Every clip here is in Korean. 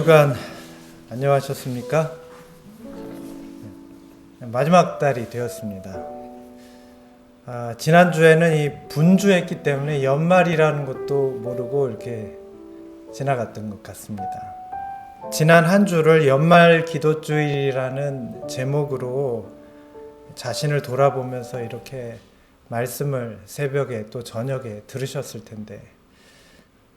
주간 안녕하셨습니까? 마지막 달이 되었습니다. 지난주에는 이 분주했기 때문에 연말이라는 것도 모르고 이렇게 지나갔던 것 같습니다. 지난 한 주를 연말 기도주일이라는 제목으로 자신을 돌아보면서 이렇게 말씀을 새벽에 또 저녁에 들으셨을 텐데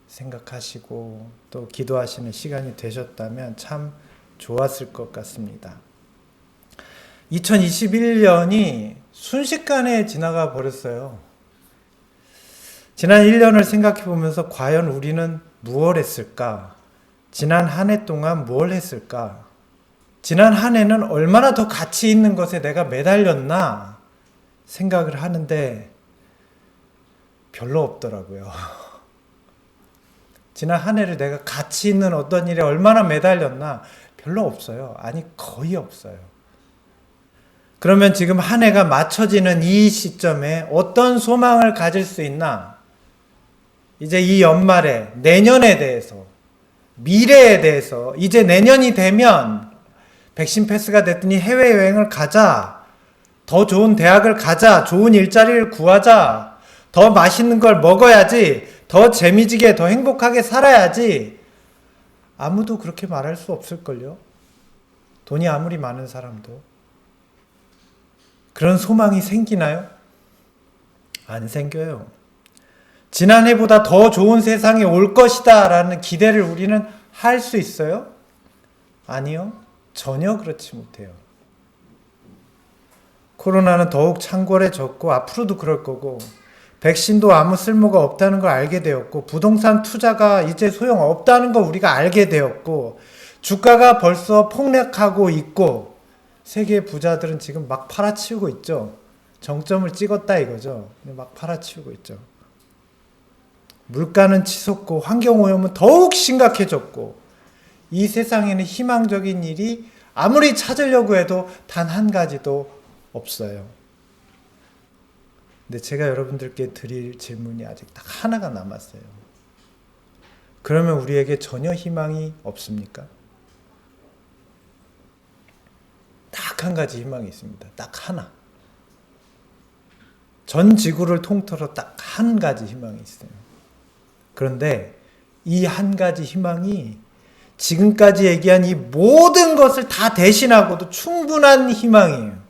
생각하시고 또 기도하시는 시간이 되셨다면 참 좋았을 것 같습니다. 2021년이 순식간에 지나가 버렸어요. 지난 1년을 생각해 보면서 과연 우리는 무엇을 했을까? 지난 한 해 동안 뭘 했을까? 지난 한 해는 얼마나 더 가치 있는 것에 내가 매달렸나 생각을 하는데 별로 없더라고요. 지난 한 해를 내가 가치 있는 어떤 일에 얼마나 매달렸나 별로 없어요. 아니 거의 없어요. 그러면 지금 한 해가 맞춰지는 이 시점에 어떤 소망을 가질 수 있나? 이제 이 연말에 내년에 대해서, 미래에 대해서, 이제 내년이 되면 백신 패스가 됐더니 해외여행을 가자, 더 좋은 대학을 가자, 좋은 일자리를 구하자, 더 맛있는 걸 먹어야지, 더 재미지게, 더 행복하게 살아야지. 아무도 그렇게 말할 수 없을걸요? 돈이 아무리 많은 사람도. 그런 소망이 생기나요? 안 생겨요. 지난해보다 더 좋은 세상이 올 것이다 라는 기대를 우리는 할 수 있어요? 아니요. 전혀 그렇지 못해요. 코로나는 더욱 창궐해졌고 앞으로도 그럴 거고 백신도 아무 쓸모가 없다는 걸 알게 되었고 부동산 투자가 이제 소용없다는 걸 우리가 알게 되었고 주가가 벌써 폭락하고 있고 세계 부자들은 지금 막 팔아치우고 있죠. 정점을 찍었다 이거죠. 막 팔아치우고 있죠. 물가는 치솟고 환경오염은 더욱 심각해졌고 이 세상에는 희망적인 일이 아무리 찾으려고 해도 단 한 가지도 없어요. 근데 제가 여러분들께 드릴 질문이 아직 딱 하나가 남았어요. 그러면 우리에게 전혀 희망이 없습니까? 딱 한 가지 희망이 있습니다. 딱 하나. 전 지구를 통틀어 딱 한 가지 희망이 있어요. 그런데 이 한 가지 희망이 지금까지 얘기한 이 모든 것을 다 대신하고도 충분한 희망이에요.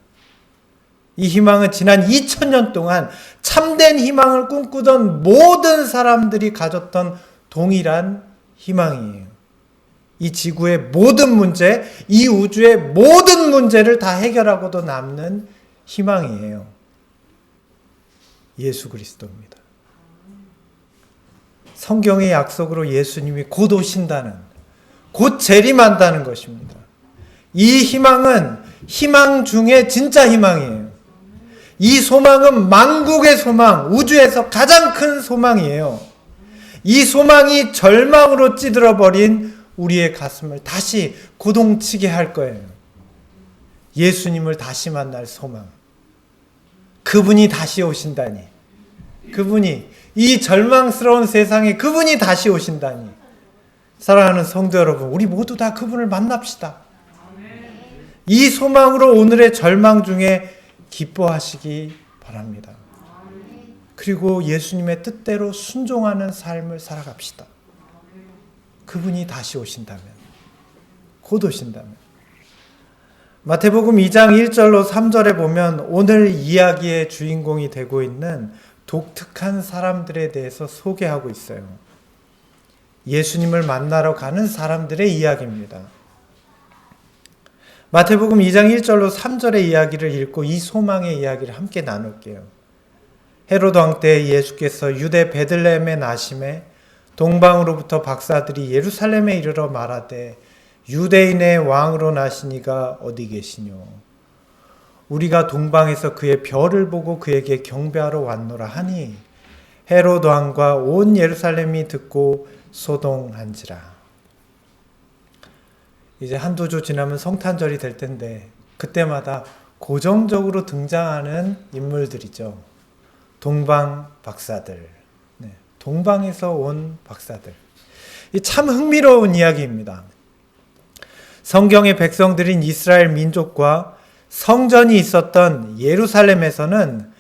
이 희망은 지난 2000년 동안 참된 희망을 꿈꾸던 모든 사람들이 가졌던 동일한 희망이에요. 이 지구의 모든 문제, 이 우주의 모든 문제를 다 해결하고도 남는 희망이에요. 예수 그리스도입니다. 성경의 약속으로 예수님이 곧 오신다는, 곧 재림한다는 것입니다. 이 희망은 희망 중에 진짜 희망이에요. 이 소망은 만국의 소망, 우주에서 가장 큰 소망이에요. 이 소망이 절망으로 찌들어버린 우리의 가슴을 다시 고동치게 할 거예요. 예수님을 다시 만날 소망. 그분이 다시 오신다니. 그분이 이 절망스러운 세상에 그분이 다시 오신다니. 사랑하는 성도 여러분, 우리 모두 다 그분을 만납시다. 이 소망으로 오늘의 절망 중에 기뻐하시기 바랍니다. 그리고 예수님의 뜻대로 순종하는 삶을 살아갑시다. 그분이 다시 오신다면, 곧 오신다면. 마태복음 2장 1절로 3절에 보면 오늘 이야기의 주인공이 되고 있는 독특한 사람들에 대해서 소개하고 있어요. 예수님을 만나러 가는 사람들의 이야기입니다. 마태복음 2장 1절로 3절의 이야기를 읽고 이 소망의 이야기를 함께 나눌게요. 헤로드 왕 때 예수께서 유대 베들레헴에 나심에 동방으로부터 박사들이 예루살렘에 이르러 말하되 유대인의 왕으로 나시니가 어디 계시뇨? 우리가 동방에서 그의 별을 보고 그에게 경배하러 왔노라 하니 헤로드 왕과 온 예루살렘이 듣고 소동한지라. 이제 한두 주 지나면 성탄절이 될 텐데 그때마다 고정적으로 등장하는 인물들이죠. 동방 박사들. 동방에서 온 박사들. 참 흥미로운 이야기입니다. 성경의 백성들인 이스라엘 민족과 성전이 있었던 예루살렘에서는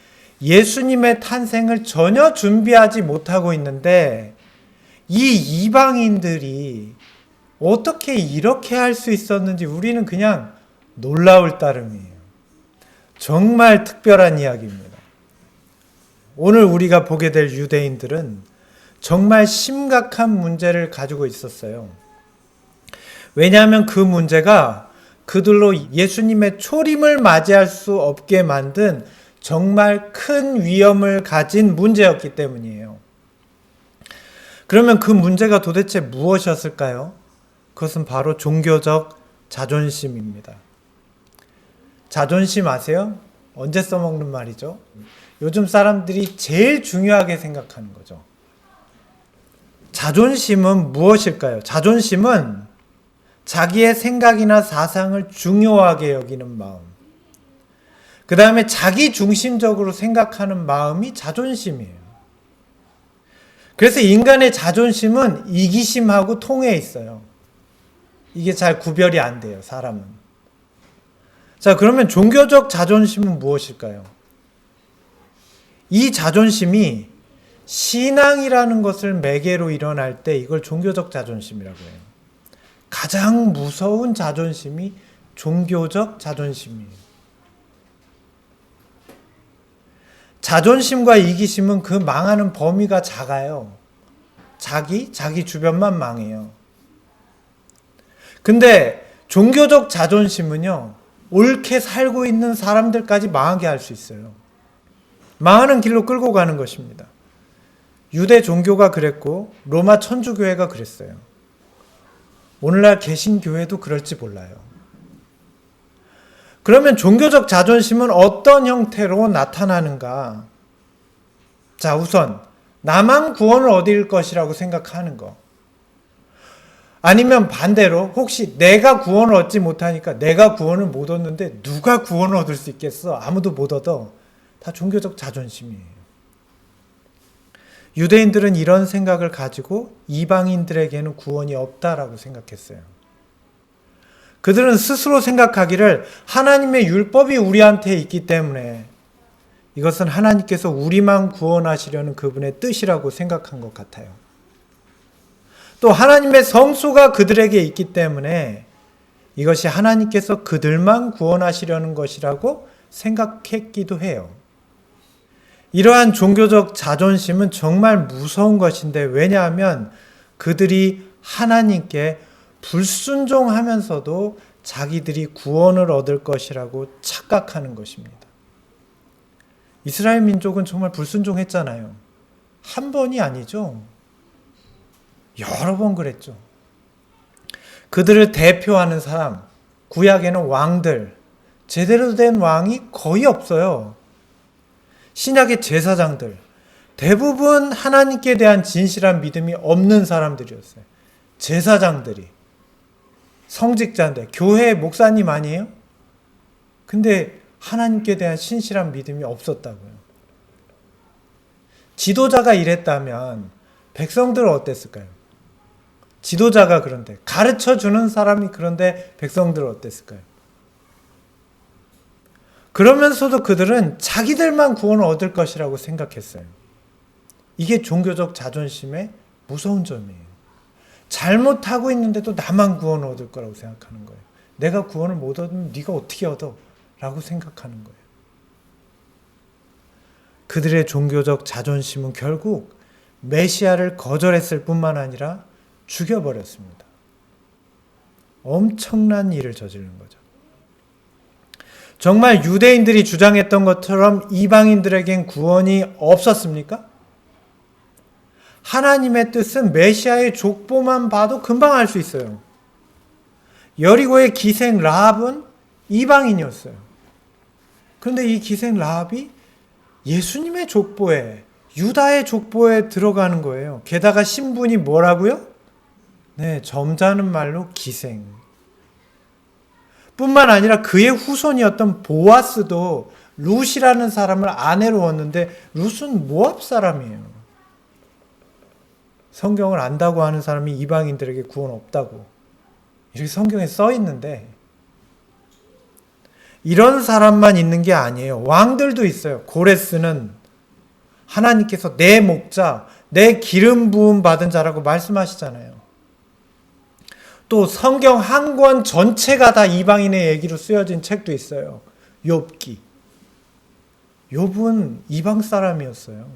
예수님의 탄생을 전혀 준비하지 못하고 있는데 이 이방인들이 어떻게 이렇게 할 수 있었는지 우리는 그냥 놀라울 따름이에요. 정말 특별한 이야기입니다. 오늘 우리가 보게 될 유대인들은 정말 심각한 문제를 가지고 있었어요. 왜냐하면 그 문제가 그들로 예수님의 초림을 맞이할 수 없게 만든 정말 큰 위험을 가진 문제였기 때문이에요. 그러면 그 문제가 도대체 무엇이었을까요? 그것은 바로 종교적 자존심입니다. 자존심 아세요? 언제 써먹는 말이죠? 요즘 사람들이 제일 중요하게 생각하는 거죠. 자존심은 무엇일까요? 자존심은 자기의 생각이나 사상을 중요하게 여기는 마음. 그 다음에 자기 중심적으로 생각하는 마음이 자존심이에요. 그래서 인간의 자존심은 이기심하고 통해 있어요. 이게 잘 구별이 안 돼요, 사람은. 자, 그러면 종교적 자존심은 무엇일까요? 이 자존심이 신앙이라는 것을 매개로 일어날 때 이걸 종교적 자존심이라고 해요. 가장 무서운 자존심이 종교적 자존심이에요. 자존심과 이기심은 그 망하는 범위가 작아요. 자기 주변만 망해요. 근데 종교적 자존심은요, 옳게 살고 있는 사람들까지 망하게 할 수 있어요. 망하는 길로 끌고 가는 것입니다. 유대 종교가 그랬고 로마 천주교회가 그랬어요. 오늘날 개신교회도 그럴지 몰라요. 그러면 종교적 자존심은 어떤 형태로 나타나는가? 자, 우선 나만 구원을 얻을 것이라고 생각하는 거. 아니면 반대로 혹시 내가 구원을 얻지 못하니까 내가 구원을 못 얻는데 누가 구원을 얻을 수 있겠어? 아무도 못 얻어. 다 종교적 자존심이에요. 유대인들은 이런 생각을 가지고 이방인들에게는 구원이 없다라고 생각했어요. 그들은 스스로 생각하기를 하나님의 율법이 우리한테 있기 때문에 이것은 하나님께서 우리만 구원하시려는 그분의 뜻이라고 생각한 것 같아요. 또 하나님의 성소가 그들에게 있기 때문에 이것이 하나님께서 그들만 구원하시려는 것이라고 생각했기도 해요. 이러한 종교적 자존심은 정말 무서운 것인데, 왜냐하면 그들이 하나님께 불순종하면서도 자기들이 구원을 얻을 것이라고 착각하는 것입니다. 이스라엘 민족은 정말 불순종했잖아요. 한 번이 아니죠. 여러 번 그랬죠. 그들을 대표하는 사람, 구약에는 왕들, 제대로 된 왕이 거의 없어요. 신약의 제사장들, 대부분 하나님께 대한 진실한 믿음이 없는 사람들이었어요. 제사장들이, 성직자인데 교회 목사님 아니에요? 근데 하나님께 대한 신실한 믿음이 없었다고요. 지도자가 이랬다면 백성들은 어땠을까요? 지도자가 그런데, 가르쳐주는 사람이 그런데 백성들은 어땠을까요? 그러면서도 그들은 자기들만 구원을 얻을 것이라고 생각했어요. 이게 종교적 자존심의 무서운 점이에요. 잘못하고 있는데도 나만 구원을 얻을 거라고 생각하는 거예요. 내가 구원을 못 얻으면 네가 어떻게 얻어? 라고 생각하는 거예요. 그들의 종교적 자존심은 결국 메시아를 거절했을 뿐만 아니라 죽여버렸습니다. 엄청난 일을 저지른 거죠. 정말 유대인들이 주장했던 것처럼 이방인들에겐 구원이 없었습니까? 하나님의 뜻은 메시아의 족보만 봐도 금방 알 수 있어요. 여리고의 기생 라합은 이방인이었어요. 그런데 이 기생 라합이 예수님의 족보에, 유다의 족보에 들어가는 거예요. 게다가 신분이 뭐라고요? 네, 점잖은 말로 기생. 뿐만 아니라 그의 후손이었던 보아스도 룻이라는 사람을 아내로 얻는데 룻은 모압 사람이에요. 성경을 안다고 하는 사람이 이방인들에게 구원 없다고 이렇게 성경에 써 있는데 이런 사람만 있는 게 아니에요. 왕들도 있어요. 고레스는 하나님께서 내 목자, 내 기름 부음 받은 자라고 말씀하시잖아요. 또 성경 한 권 전체가 다 이방인의 얘기로 쓰여진 책도 있어요. 욥기. 욥은 이방 사람이었어요.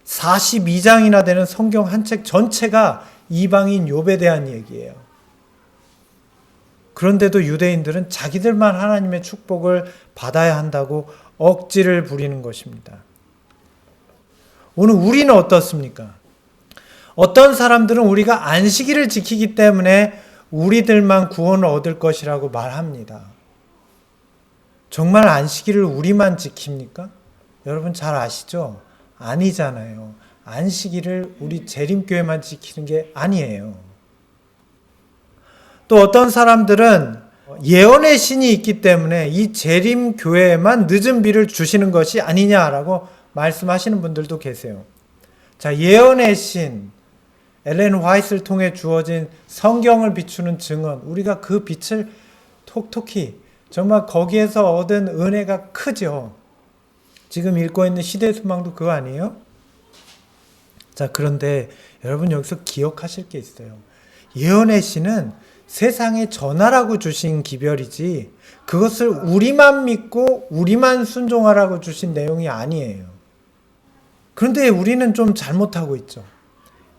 42장이나 되는 성경 한 책 전체가 이방인 욥에 대한 얘기예요. 그런데도 유대인들은 자기들만 하나님의 축복을 받아야 한다고 억지를 부리는 것입니다. 오늘 우리는 어떻습니까? 어떤 사람들은 우리가 안식일을 지키기 때문에 우리들만 구원을 얻을 것이라고 말합니다. 정말 안식일을 우리만 지킵니까? 여러분 잘 아시죠? 아니잖아요. 안식일을 우리 재림교회만 지키는 게 아니에요. 또 어떤 사람들은 예언의 신이 있기 때문에 이 재림교회에만 늦은 비를 주시는 것이 아니냐라고 말씀하시는 분들도 계세요. 자, 예언의 신, 엘렌 화이트를 통해 주어진 성경을 비추는 증언, 우리가 그 빛을 톡톡히 정말 거기에서 얻은 은혜가 크죠. 지금 읽고 있는 시대소망도 그거 아니에요? 자, 그런데 여러분 여기서 기억하실 게 있어요. 예언의 신은 세상에 전하라고 주신 기별이지 그것을 우리만 믿고 우리만 순종하라고 주신 내용이 아니에요. 그런데 우리는 좀 잘못하고 있죠.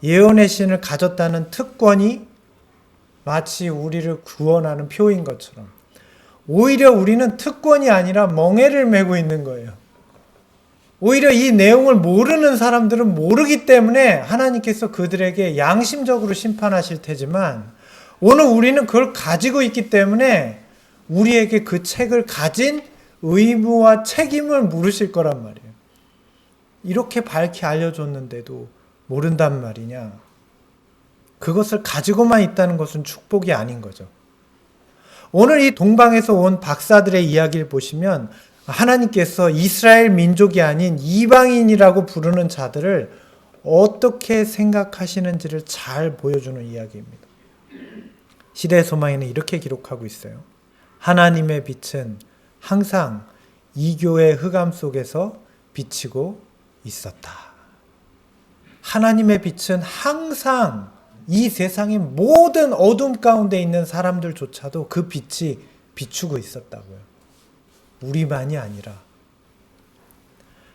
예언의 신을 가졌다는 특권이 마치 우리를 구원하는 표인 것처럼 오히려 우리는 특권이 아니라 멍에를 메고 있는 거예요. 오히려 이 내용을 모르는 사람들은 모르기 때문에 하나님께서 그들에게 양심적으로 심판하실 테지만 오늘 우리는 그걸 가지고 있기 때문에 우리에게 그 책을 가진 의무와 책임을 물으실 거란 말이에요. 이렇게 밝히 알려줬는데도 모른단 말이냐. 그것을 가지고만 있다는 것은 축복이 아닌 거죠. 오늘 이 동방에서 온 박사들의 이야기를 보시면 하나님께서 이스라엘 민족이 아닌 이방인이라고 부르는 자들을 어떻게 생각하시는지를 잘 보여주는 이야기입니다. 시대의 소망에는 이렇게 기록하고 있어요. 하나님의 빛은 항상 이교의 흑암 속에서 비치고 있었다. 하나님의 빛은 항상 이 세상의 모든 어둠 가운데 있는 사람들조차도 그 빛이 비추고 있었다고요. 우리만이 아니라.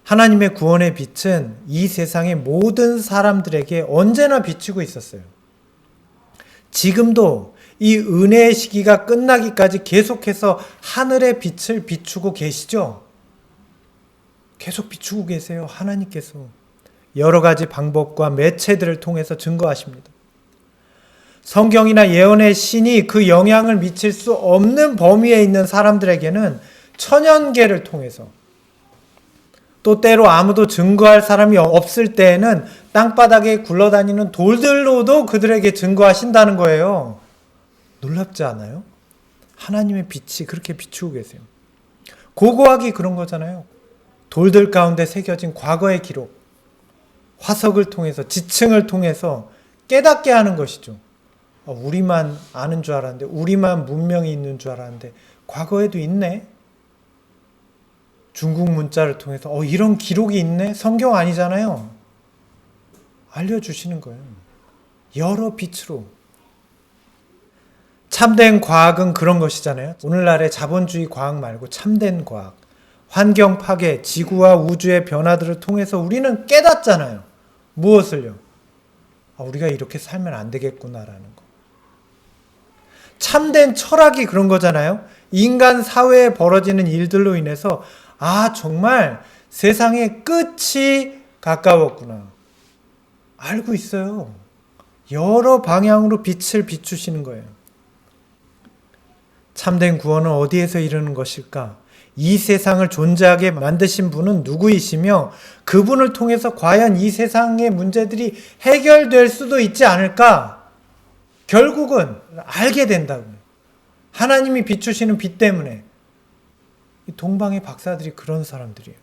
하나님의 구원의 빛은 이 세상의 모든 사람들에게 언제나 비추고 있었어요. 지금도 이 은혜의 시기가 끝나기까지 계속해서 하늘의 빛을 비추고 계시죠? 계속 비추고 계세요. 하나님께서 여러 가지 방법과 매체들을 통해서 증거하십니다. 성경이나 예언의 신이 그 영향을 미칠 수 없는 범위에 있는 사람들에게는 천연계를 통해서 또 때로 아무도 증거할 사람이 없을 때에는 땅바닥에 굴러다니는 돌들로도 그들에게 증거하신다는 거예요. 놀랍지 않아요? 하나님의 빛이 그렇게 비추고 계세요. 고고학이 그런 거잖아요. 돌들 가운데 새겨진 과거의 기록, 화석을 통해서, 지층을 통해서 깨닫게 하는 것이죠. 우리만 아는 줄 알았는데, 우리만 문명이 있는 줄 알았는데 과거에도 있네. 중국 문자를 통해서 이런 기록이 있네. 성경 아니잖아요. 알려주시는 거예요. 여러 빛으로. 참된 과학은 그런 것이잖아요. 오늘날의 자본주의 과학 말고 참된 과학. 환경 파괴, 지구와 우주의 변화들을 통해서 우리는 깨닫잖아요. 무엇을요? 우리가 이렇게 살면 안 되겠구나라는 거. 참된 철학이 그런 거잖아요. 인간 사회에 벌어지는 일들로 인해서 정말 세상의 끝이 가까웠구나. 알고 있어요. 여러 방향으로 빛을 비추시는 거예요. 참된 구원은 어디에서 이루는 것일까? 이 세상을 존재하게 만드신 분은 누구이시며 그분을 통해서 과연 이 세상의 문제들이 해결될 수도 있지 않을까? 결국은 알게 된다고요. 하나님이 비추시는 빛 때문에. 동방의 박사들이 그런 사람들이에요.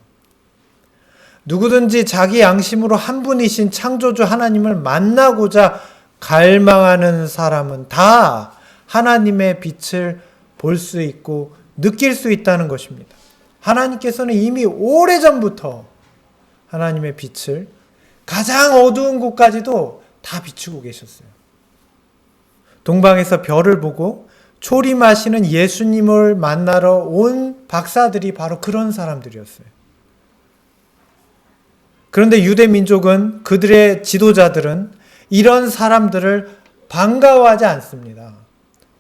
누구든지 자기 양심으로 한 분이신 창조주 하나님을 만나고자 갈망하는 사람은 다 하나님의 빛을 볼 수 있고 느낄 수 있다는 것입니다. 하나님께서는 이미 오래전부터 하나님의 빛을 가장 어두운 곳까지도 다 비추고 계셨어요. 동방에서 별을 보고 초림하시는 예수님을 만나러 온 박사들이 바로 그런 사람들이었어요. 그런데 유대 민족은, 그들의 지도자들은 이런 사람들을 반가워하지 않습니다.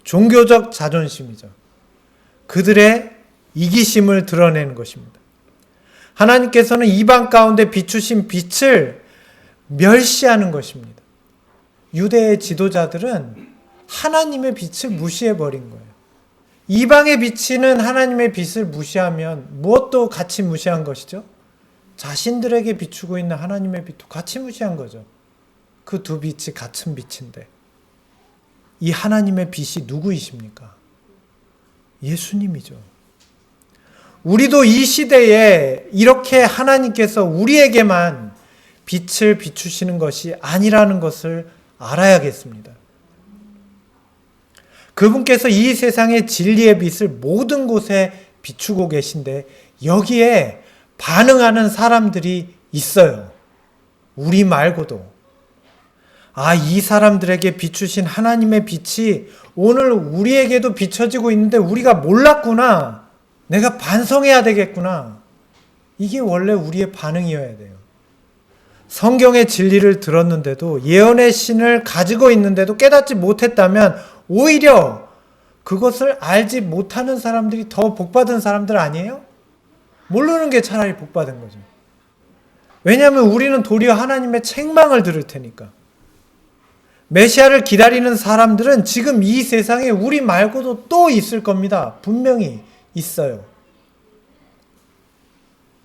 종교적 자존심이죠. 그들의 이기심을 드러내는 것입니다. 하나님께서는 이방 가운데 비추신 빛을 멸시하는 것입니다. 유대의 지도자들은 하나님의 빛을 무시해버린 거예요. 이방에 비치는 하나님의 빛을 무시하면 무엇도 같이 무시한 것이죠? 자신들에게 비추고 있는 하나님의 빛도 같이 무시한 거죠. 그 두 빛이 같은 빛인데, 이 하나님의 빛이 누구이십니까? 예수님이죠. 우리도 이 시대에 이렇게 하나님께서 우리에게만 빛을 비추시는 것이 아니라는 것을 알아야겠습니다. 그분께서 이 세상의 진리의 빛을 모든 곳에 비추고 계신데 여기에 반응하는 사람들이 있어요. 우리 말고도. 이 사람들에게 비추신 하나님의 빛이 오늘 우리에게도 비춰지고 있는데 우리가 몰랐구나. 내가 반성해야 되겠구나. 이게 원래 우리의 반응이어야 돼요. 성경의 진리를 들었는데도, 예언의 신을 가지고 있는데도 깨닫지 못했다면 오히려 그것을 알지 못하는 사람들이 더 복받은 사람들 아니에요? 모르는 게 차라리 복받은 거죠. 왜냐하면 우리는 도리어 하나님의 책망을 들을 테니까. 메시아를 기다리는 사람들은 지금 이 세상에 우리 말고도 또 있을 겁니다. 분명히 있어요.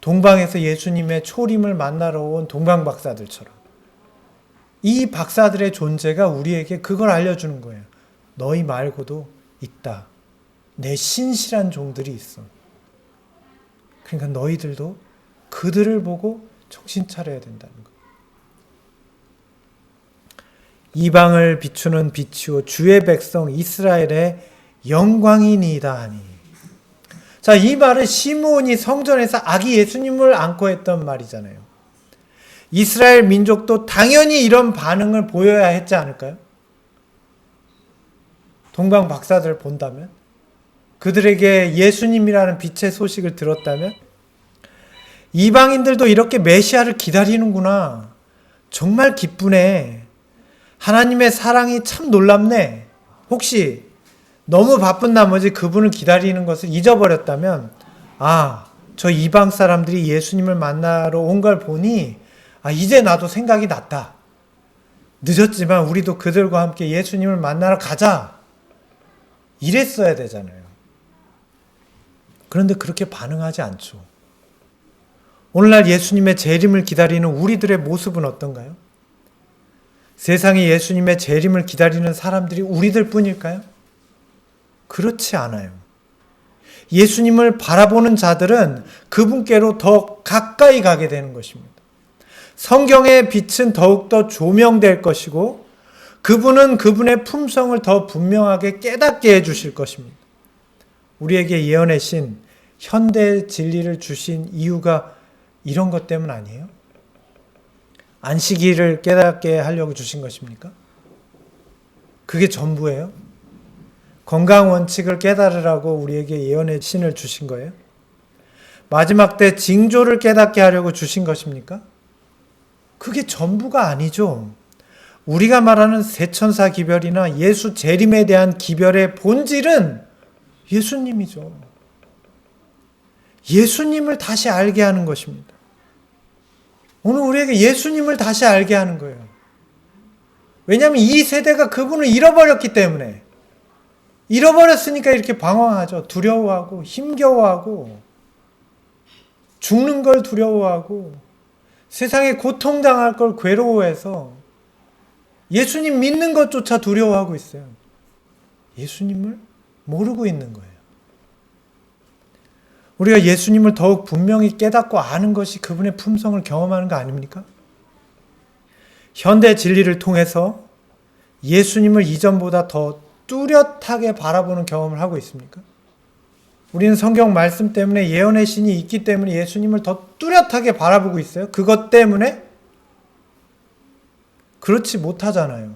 동방에서 예수님의 초림을 만나러 온 동방 박사들처럼. 이 박사들의 존재가 우리에게 그걸 알려주는 거예요. 너희 말고도 있다. 내 신실한 종들이 있어. 그러니까 너희들도 그들을 보고 정신 차려야 된다는 거예요. 이방을 비추는 빛이요 주의 백성 이스라엘의 영광이니이다 하니. 자, 이 말은 시므온이 성전에서 아기 예수님을 안고 했던 말이잖아요. 이스라엘 민족도 당연히 이런 반응을 보여야 했지 않을까요? 동방 박사들 본다면, 그들에게 예수님이라는 빛의 소식을 들었다면, 이방인들도 이렇게 메시아를 기다리는구나. 정말 기쁘네. 하나님의 사랑이 참 놀랍네. 혹시 너무 바쁜 나머지 그분을 기다리는 것을 잊어버렸다면, 저 이방 사람들이 예수님을 만나러 온 걸 보니 이제 나도 생각이 났다. 늦었지만 우리도 그들과 함께 예수님을 만나러 가자. 이랬어야 되잖아요. 그런데 그렇게 반응하지 않죠. 오늘날 예수님의 재림을 기다리는 우리들의 모습은 어떤가요? 세상에 예수님의 재림을 기다리는 사람들이 우리들 뿐일까요? 그렇지 않아요. 예수님을 바라보는 자들은 그분께로 더 가까이 가게 되는 것입니다. 성경의 빛은 더욱더 조명될 것이고 그분은 그분의 품성을 더 분명하게 깨닫게 해주실 것입니다. 우리에게 예언의 신, 현대 진리를 주신 이유가 이런 것 때문 아니에요? 안식일을 깨닫게 하려고 주신 것입니까? 그게 전부예요? 건강 원칙을 깨달으라고 우리에게 예언의 신을 주신 거예요? 마지막 때 징조를 깨닫게 하려고 주신 것입니까? 그게 전부가 아니죠. 우리가 말하는 세천사 기별이나 예수 재림에 대한 기별의 본질은 예수님이죠. 예수님을 다시 알게 하는 것입니다. 오늘 우리에게 예수님을 다시 알게 하는 거예요. 왜냐하면 이 세대가 그분을 잃어버렸기 때문에. 잃어버렸으니까 이렇게 방황하죠. 두려워하고 힘겨워하고 죽는 걸 두려워하고 세상에 고통당할 걸 괴로워해서 예수님 믿는 것조차 두려워하고 있어요. 예수님을 모르고 있는 거예요. 우리가 예수님을 더욱 분명히 깨닫고 아는 것이 그분의 품성을 경험하는 거 아닙니까? 현대 진리를 통해서 예수님을 이전보다 더 뚜렷하게 바라보는 경험을 하고 있습니까? 우리는 성경 말씀 때문에 예언의 신이 있기 때문에 예수님을 더 뚜렷하게 바라보고 있어요. 그것 때문에 그렇지 못하잖아요.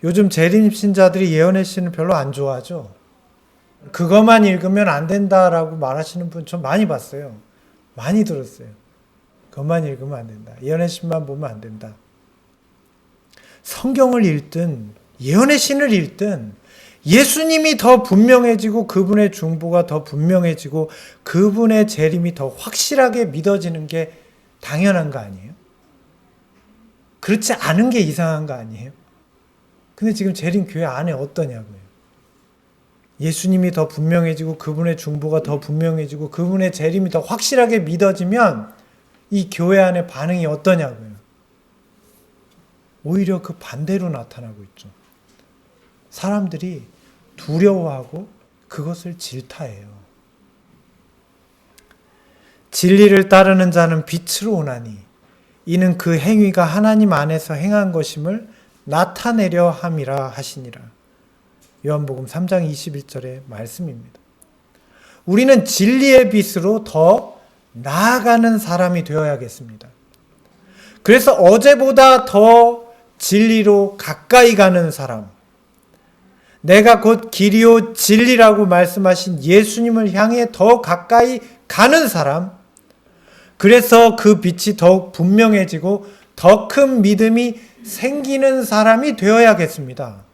요즘 재림 신자들이 예언의 신을 별로 안 좋아하죠. 그것만 읽으면 안 된다라고 말하시는 분 좀 많이 봤어요. 많이 들었어요. 그것만 읽으면 안 된다. 예언의 신만 보면 안 된다. 성경을 읽든 예언의 신을 읽든 예수님이 더 분명해지고 그분의 중보가 더 분명해지고 그분의 재림이 더 확실하게 믿어지는 게 당연한 거 아니에요? 그렇지 않은 게 이상한 거 아니에요? 근데 지금 재림 교회 안에 어떠냐고요? 예수님이 더 분명해지고 그분의 중보가 더 분명해지고 그분의 재림이 더 확실하게 믿어지면 이 교회 안의 반응이 어떠냐고요? 오히려 그 반대로 나타나고 있죠. 사람들이 두려워하고 그것을 질타해요. 진리를 따르는 자는 빛으로 오나니 이는 그 행위가 하나님 안에서 행한 것임을 나타내려 함이라 하시니라. 요한복음 3장 21절의 말씀입니다. 우리는 진리의 빛으로 더 나아가는 사람이 되어야겠습니다. 그래서 어제보다 더 진리로 가까이 가는 사람, 내가 곧 길이요 진리라고 말씀하신 예수님을 향해 더 가까이 가는 사람, 그래서 그 빛이 더욱 분명해지고 더 큰 믿음이 생기는 사람이 되어야겠습니다.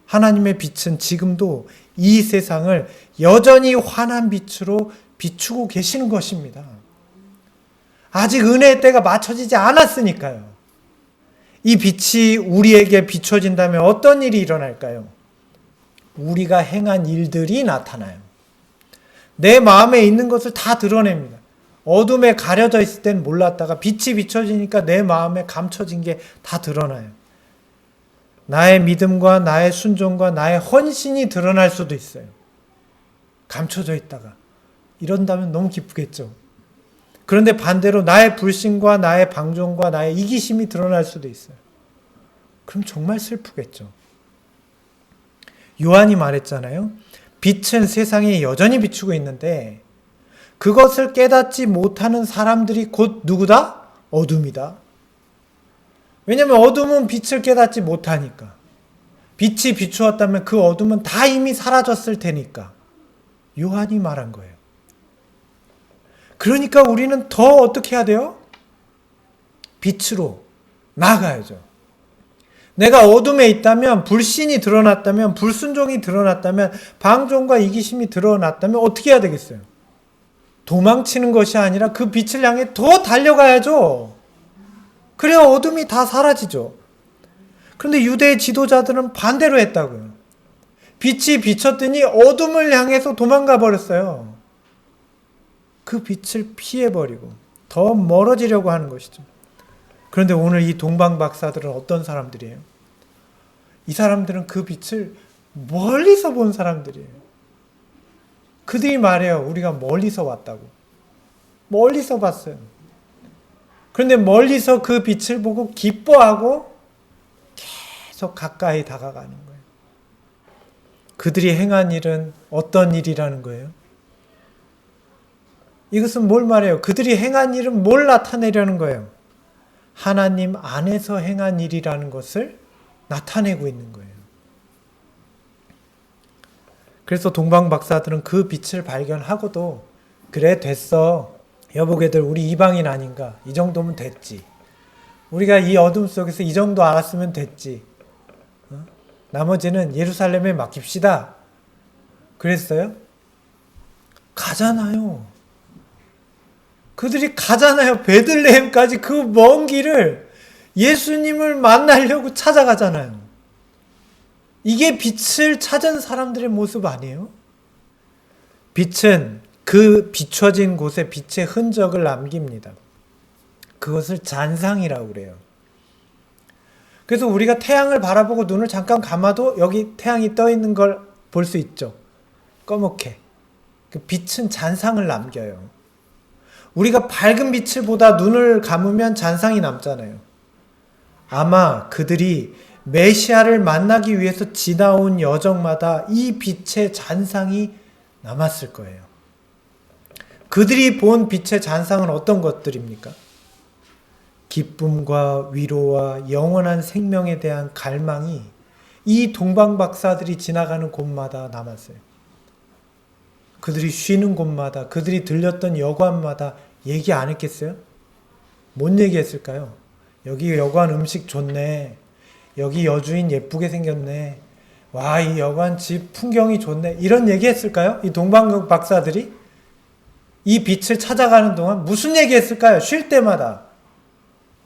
하나님의 빛은 지금도 이 세상을 여전히 환한 빛으로 비추고 계시는 것입니다. 아직 은혜의 때가 맞춰지지 않았으니까요. 이 빛이 우리에게 비춰진다면 어떤 일이 일어날까요? 우리가 행한 일들이 나타나요. 내 마음에 있는 것을 다 드러냅니다. 어둠에 가려져 있을 땐 몰랐다가 빛이 비춰지니까 내 마음에 감춰진 게 다 드러나요. 나의 믿음과 나의 순종과 나의 헌신이 드러날 수도 있어요. 감춰져 있다가. 이런다면 너무 기쁘겠죠. 그런데 반대로 나의 불신과 나의 방종과 나의 이기심이 드러날 수도 있어요. 그럼 정말 슬프겠죠. 요한이 말했잖아요. 빛은 세상에 여전히 비추고 있는데 그것을 깨닫지 못하는 사람들이 곧 누구다? 어둠이다. 왜냐하면 어둠은 빛을 깨닫지 못하니까. 빛이 비추었다면 그 어둠은 다 이미 사라졌을 테니까. 요한이 말한 거예요. 그러니까 우리는 더 어떻게 해야 돼요? 빛으로 나아가야죠. 내가 어둠에 있다면, 불신이 드러났다면, 불순종이 드러났다면, 방종과 이기심이 드러났다면 어떻게 해야 되겠어요? 도망치는 것이 아니라 그 빛을 향해 더 달려가야죠. 그래야 어둠이 다 사라지죠. 그런데 유대의 지도자들은 반대로 했다고요. 빛이 비쳤더니 어둠을 향해서 도망가 버렸어요. 그 빛을 피해버리고 더 멀어지려고 하는 것이죠. 그런데 오늘 이 동방 박사들은 어떤 사람들이에요? 이 사람들은 그 빛을 멀리서 본 사람들이에요. 그들이 말해요. 우리가 멀리서 왔다고. 멀리서 봤어요. 그런데 멀리서 그 빛을 보고 기뻐하고 계속 가까이 다가가는 거예요. 그들이 행한 일은 어떤 일이라는 거예요? 이것은 뭘 말해요? 그들이 행한 일은 뭘 나타내려는 거예요? 하나님 안에서 행한 일이라는 것을 나타내고 있는 거예요. 그래서 동방 박사들은 그 빛을 발견하고도 그래 됐어. 여보게들 우리 이방인 아닌가? 이 정도면 됐지. 우리가 이 어둠 속에서 이 정도 알았으면 됐지. 나머지는 예루살렘에 맡깁시다. 그랬어요? 가잖아요. 그들이 가잖아요. 베들레헴까지 그 먼 길을 예수님을 만나려고 찾아가잖아요. 이게 빛을 찾은 사람들의 모습 아니에요? 빛은 그 비춰진 곳에 빛의 흔적을 남깁니다. 그것을 잔상이라고 그래요. 그래서 우리가 태양을 바라보고 눈을 잠깐 감아도 여기 태양이 떠 있는 걸 볼 수 있죠. 꺼멓게. 그 빛은 잔상을 남겨요. 우리가 밝은 빛을 보다 눈을 감으면 잔상이 남잖아요. 아마 그들이 메시아를 만나기 위해서 지나온 여정마다 이 빛의 잔상이 남았을 거예요. 그들이 본 빛의 잔상은 어떤 것들입니까? 기쁨과 위로와 영원한 생명에 대한 갈망이 이 동방박사들이 지나가는 곳마다 남았어요. 그들이 쉬는 곳마다, 그들이 들렸던 여관마다 얘기 안 했겠어요? 뭔 얘기했을까요? 여기 여관 음식 좋네. 여기 여주인 예쁘게 생겼네. 와, 이 여관 집 풍경이 좋네. 이런 얘기 했을까요? 이 동방박사들이 이 빛을 찾아가는 동안 무슨 얘기 했을까요? 쉴 때마다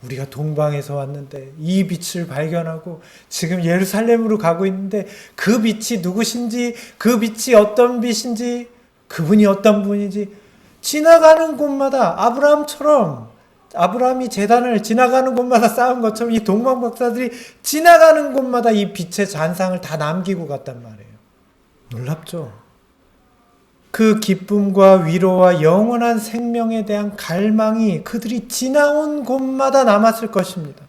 우리가 동방에서 왔는데 이 빛을 발견하고 지금 예루살렘으로 가고 있는데 그 빛이 누구신지, 그 빛이 어떤 빛인지, 그분이 어떤 분인지 지나가는 곳마다 아브라함이 제단을 지나가는 곳마다 쌓은 것처럼 이 동방박사들이 지나가는 곳마다 이 빛의 잔상을 다 남기고 갔단 말이에요. 놀랍죠? 그 기쁨과 위로와 영원한 생명에 대한 갈망이 그들이 지나온 곳마다 남았을 것입니다.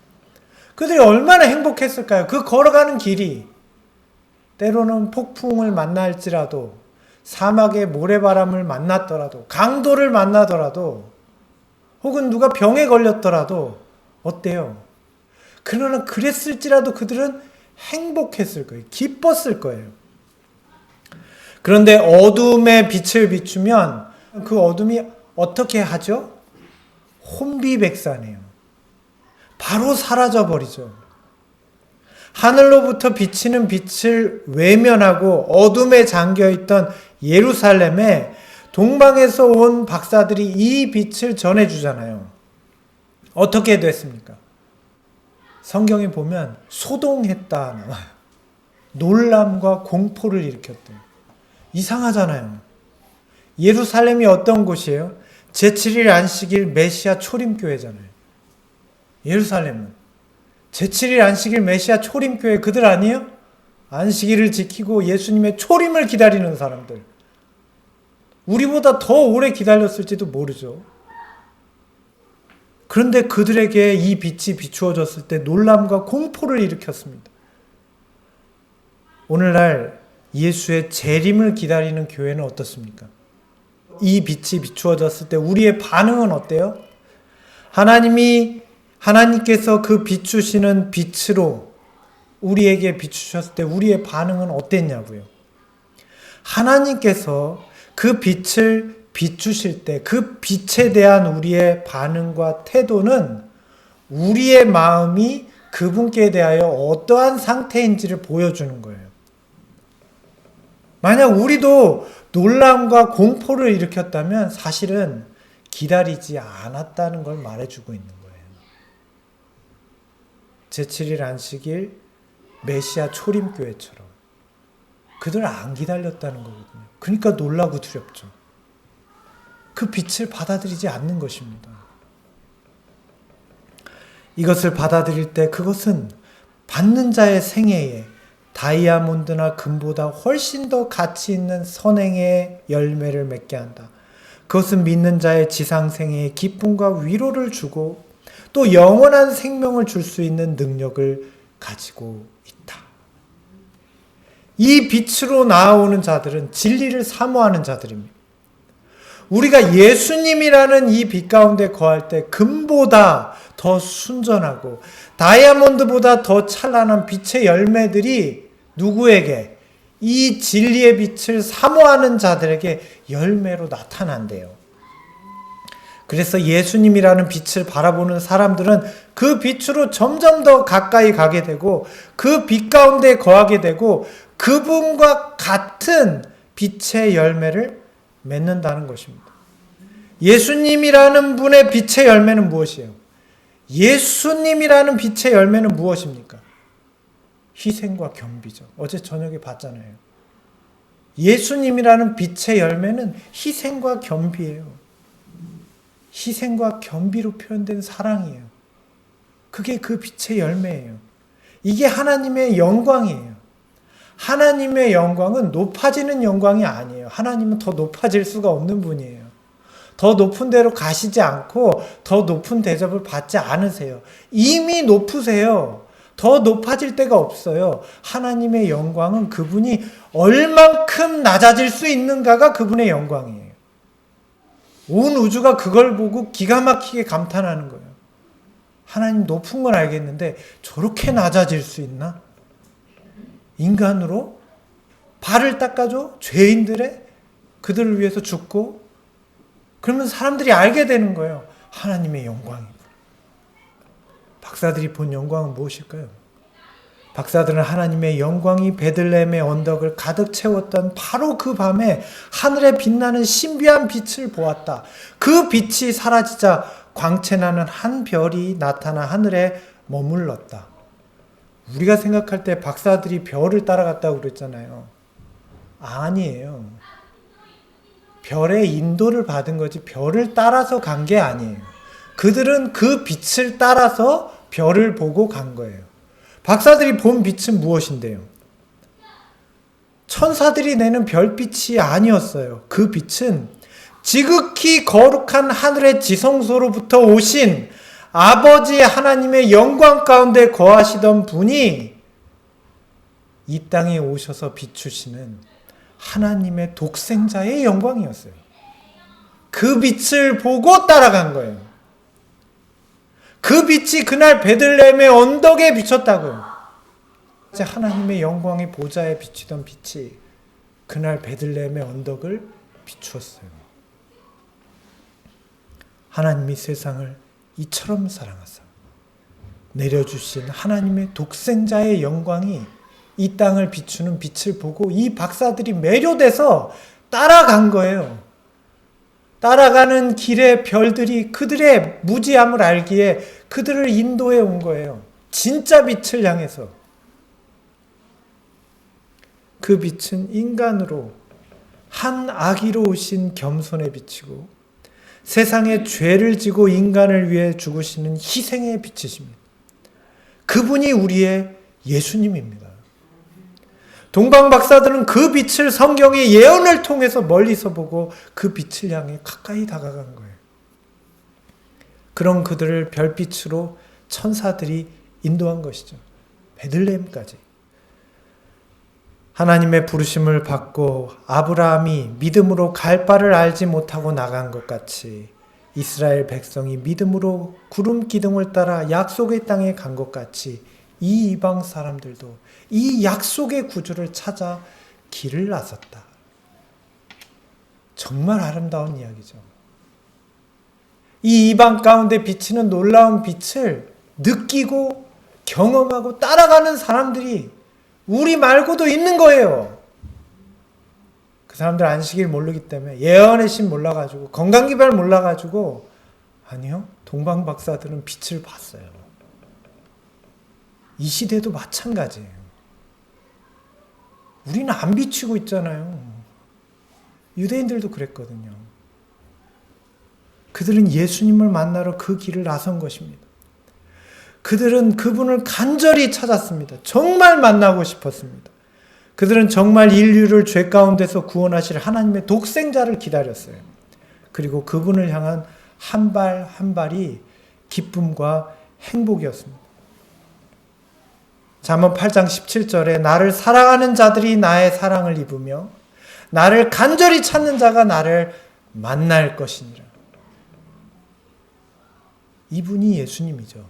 그들이 얼마나 행복했을까요? 그 걸어가는 길이 때로는 폭풍을 만날지라도, 사막의 모래바람을 만났더라도, 강도를 만나더라도, 혹은 누가 병에 걸렸더라도 어때요? 그러나 그랬을지라도 그들은 행복했을 거예요. 기뻤을 거예요. 그런데 어둠의 빛을 비추면 그 어둠이 어떻게 하죠? 혼비백산해요. 바로 사라져버리죠. 하늘로부터 비치는 빛을 외면하고 어둠에 잠겨있던 예루살렘에 동방에서 온 박사들이 이 빛을 전해주잖아요. 어떻게 됐습니까? 성경에 보면 소동했다 나와요. 놀람과 공포를 일으켰대요. 이상하잖아요. 예루살렘이 어떤 곳이에요? 제7일 안식일 메시아 초림교회잖아요. 예루살렘은 제7일 안식일 메시아 초림교회 그들 아니에요? 안식일을 지키고 예수님의 초림을 기다리는 사람들. 우리보다 더 오래 기다렸을지도 모르죠. 그런데 그들에게 이 빛이 비추어졌을 때 놀람과 공포를 일으켰습니다. 오늘날 예수의 재림을 기다리는 교회는 어떻습니까? 이 빛이 비추어졌을 때 우리의 반응은 어때요? 하나님께서 그 비추시는 빛으로 우리에게 비추셨을 때 우리의 반응은 어땠냐고요? 하나님께서 그 빛을 비추실 때 그 빛에 대한 우리의 반응과 태도는 우리의 마음이 그분께 대하여 어떠한 상태인지를 보여주는 거예요. 만약 우리도 놀람과 공포를 일으켰다면 사실은 기다리지 않았다는 걸 말해주고 있는 거예요. 제7일 안식일 메시아 초림교회처럼 그들 안 기다렸다는 거거든요. 그러니까 놀라고 두렵죠. 그 빛을 받아들이지 않는 것입니다. 이것을 받아들일 때 그것은 받는 자의 생애에 다이아몬드나 금보다 훨씬 더 가치 있는 선행의 열매를 맺게 한다. 그것은 믿는 자의 지상생애에 기쁨과 위로를 주고 또 영원한 생명을 줄 수 있는 능력을 가지고 있다. 이 빛으로 나아오는 자들은 진리를 사모하는 자들입니다. 우리가 예수님이라는 이 빛 가운데 거할 때 금보다 더 순전하고 다이아몬드보다 더 찬란한 빛의 열매들이 누구에게? 이 진리의 빛을 사모하는 자들에게 열매로 나타난대요. 그래서 예수님이라는 빛을 바라보는 사람들은 그 빛으로 점점 더 가까이 가게 되고 그 빛 가운데 거하게 되고 그분과 같은 빛의 열매를 맺는다는 것입니다. 예수님이라는 분의 빛의 열매는 무엇이에요? 예수님이라는 빛의 열매는 무엇입니까? 희생과 겸비죠. 어제 저녁에 봤잖아요. 예수님이라는 빛의 열매는 희생과 겸비예요. 희생과 겸비로 표현된 사랑이에요. 그게 그 빛의 열매예요. 이게 하나님의 영광이에요. 하나님의 영광은 높아지는 영광이 아니에요. 하나님은 더 높아질 수가 없는 분이에요. 더 높은 데로 가시지 않고 더 높은 대접을 받지 않으세요. 이미 높으세요. 더 높아질 데가 없어요. 하나님의 영광은 그분이 얼만큼 낮아질 수 있는가가 그분의 영광이에요. 온 우주가 그걸 보고 기가 막히게 감탄하는 거예요. 하나님 높은 건 알겠는데 저렇게 낮아질 수 있나? 인간으로 발을 닦아줘? 죄인들의 그들을 위해서 죽고, 그러면 사람들이 알게 되는 거예요. 하나님의 영광이고. 박사들이 본 영광은 무엇일까요? 박사들은 하나님의 영광이 베들레헴의 언덕을 가득 채웠던 바로 그 밤에 하늘에 빛나는 신비한 빛을 보았다. 그 빛이 사라지자 광채나는 한 별이 나타나 하늘에 머물렀다. 우리가 생각할 때 박사들이 별을 따라갔다고 그랬잖아요. 아니에요. 별의 인도를 받은 거지 별을 따라서 간 게 아니에요. 그들은 그 빛을 따라서 별을 보고 간 거예요. 박사들이 본 빛은 무엇인데요? 천사들이 내는 별빛이 아니었어요. 그 빛은 지극히 거룩한 하늘의 지성소로부터 오신 아버지 하나님의 영광 가운데 거하시던 분이 이 땅에 오셔서 비추시는 하나님의 독생자의 영광이었어요. 그 빛을 보고 따라간 거예요. 그 빛이 그날 베들레헴의 언덕에 비쳤다고요. 하나님의 영광의 보좌에 비치던 빛이 그날 베들레헴의 언덕을 비추었어요. 하나님이 세상을 이처럼 사랑하사 내려주신 하나님의 독생자의 영광이 이 땅을 비추는 빛을 보고 이 박사들이 매료돼서 따라간 거예요. 따라가는 길에 별들이 그들의 무지함을 알기에 그들을 인도해 온 거예요. 진짜 빛을 향해서. 그 빛은 인간으로 한 아기로 오신 겸손의 빛이고 세상의 죄를 지고 인간을 위해 죽으시는 희생의 빛이십니다. 그분이 우리의 예수님입니다. 동방 박사들은 그 빛을 성경의 예언을 통해서 멀리서 보고 그 빛을 향해 가까이 다가간 거예요. 그런 그들을 별빛으로 천사들이 인도한 것이죠. 베들레헴까지. 하나님의 부르심을 받고 아브라함이 믿음으로 갈 바를 알지 못하고 나간 것 같이 이스라엘 백성이 믿음으로 구름 기둥을 따라 약속의 땅에 간 것 같이 이 이방 사람들도 이 약속의 구주를 찾아 길을 나섰다. 정말 아름다운 이야기죠. 이 이방 가운데 비치는 놀라운 빛을 느끼고 경험하고 따라가는 사람들이 우리 말고도 있는 거예요. 그 사람들 안식일 모르기 때문에 예언의 신 몰라가지고 건강기별 몰라가지고 아니요. 동방 박사들은 빛을 봤어요. 이 시대도 마찬가지예요. 우리는 안 비치고 있잖아요. 유대인들도 그랬거든요. 그들은 예수님을 만나러 그 길을 나선 것입니다. 그들은 그분을 간절히 찾았습니다. 정말 만나고 싶었습니다. 그들은 정말 인류를 죄 가운데서 구원하실 하나님의 독생자를 기다렸어요. 그리고 그분을 향한 한 발 한 발이 기쁨과 행복이었습니다. 잠언 8장 17절에 나를 사랑하는 자들이 나의 사랑을 입으며 나를 간절히 찾는 자가 나를 만날 것이니라. 이분이 예수님이죠.